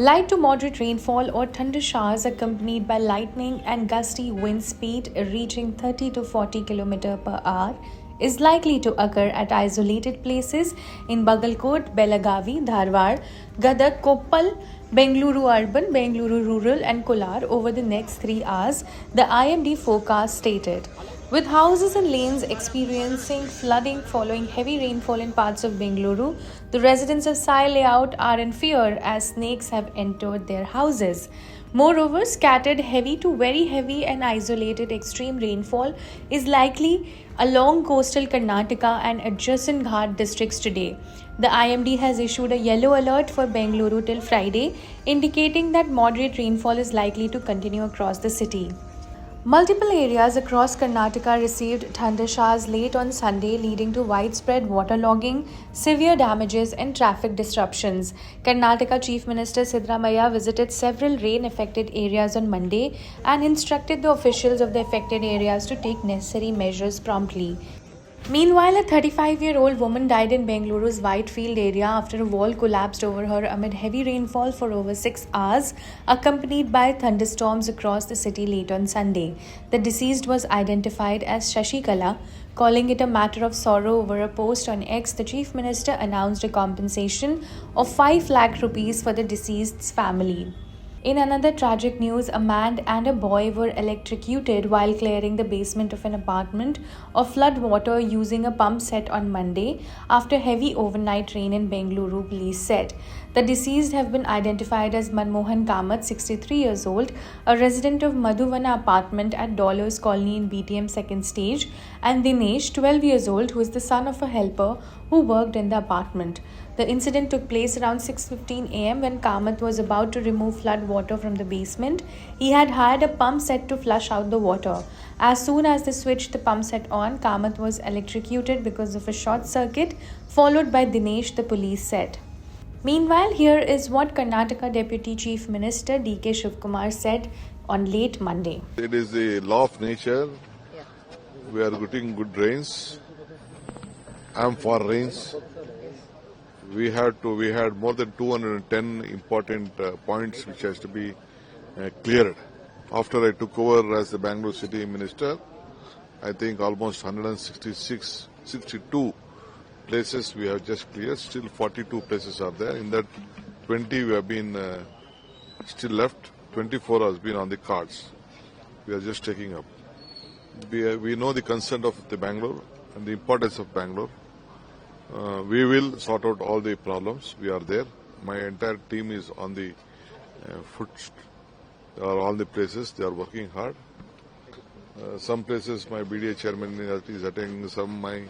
Light to moderate rainfall or thunder showers accompanied by lightning and gusty wind speed reaching 30 to 40 km per hour is likely to occur at isolated places in Bagalkot, Belagavi, Dharwad, Gadag, Koppal, Bengaluru Urban, Bengaluru Rural and Kolar over the next 3 hours, the IMD forecast stated. With houses and lanes experiencing flooding following heavy rainfall in parts of Bengaluru, the residents of Sai layout are in fear as snakes have entered their houses. Moreover, scattered heavy to very heavy and isolated extreme rainfall is likely along coastal Karnataka and adjacent Ghat districts today. The IMD has issued a yellow alert for Bengaluru till Friday, indicating that moderate rainfall is likely to continue across the city. Multiple areas across Karnataka received thunder showers late on Sunday, leading to widespread waterlogging, severe damages, and traffic disruptions. Karnataka Chief Minister Siddaramaiah visited several rain-affected areas on Monday and instructed the officials of the affected areas to take necessary measures promptly. Meanwhile, a 35-year-old woman died in Bengaluru's Whitefield area after a wall collapsed over her amid heavy rainfall for over 6 hours, accompanied by thunderstorms across the city late on Sunday. The deceased was identified as Shashikala. Calling it a matter of sorrow over a post on X, the Chief Minister announced a compensation of 5 lakh rupees for the deceased's family. In another tragic news, a man and a boy were electrocuted while clearing the basement of an apartment of flood water using a pump set on Monday after heavy overnight rain in Bengaluru, police said. The deceased have been identified as Manmohan Kamath, 63 years old, a resident of Madhuvana apartment at Dollars Colony in BTM second stage, and Dinesh, 12 years old, who is the son of a helper who worked in the apartment. The incident took place around 6:15 am when Kamath was about to remove flood water from the basement. He had hired a pump set to flush out the water. As soon as they switched the pump set on, Kamath was electrocuted because of a short circuit, followed by Dinesh, the police said. Meanwhile, here is what Karnataka Deputy Chief Minister D.K. Shivkumar said on late Monday. It is the law of nature. We are getting good rains. I am for rains. We had more than 210 important points which has to be cleared. After I took over as the Bangalore City Minister, I think almost 62 places we have just cleared. Still 42 places are there. In that, 20 we have been still left. 24 has been on the cards. We are just taking up. We know the concern of the Bangalore and the importance of Bangalore. We will sort out all the problems. We are there. My entire team is on the foot. They are all the places. They are working hard. Some places my BDA chairman is attending. Some my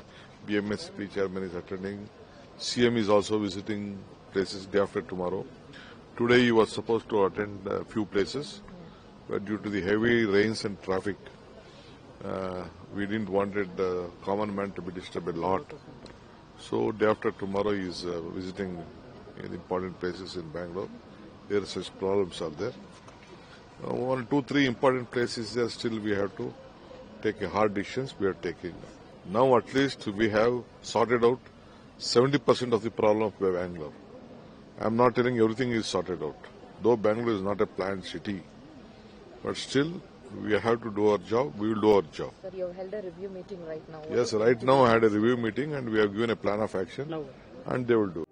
BMSP chairman is attending. CM is also visiting places day after tomorrow. Today he was supposed to attend a few places, but due to the heavy rains and traffic, we didn't want the common man to be disturbed a lot. So day after tomorrow he is visiting important places in Bangalore. There such problems are there. 1, 2, 3 important places there. Still we have to take a hard decisions. We are taking. Now at least we have sorted out 70% of the problem of Bangalore. I am not telling everything is sorted out. Though Bangalore is not a planned city, but still we have to do our job. We will do our job. Sir, you have held a review meeting right now. Yes, right now I had a review meeting and we have given a plan of action and they will do.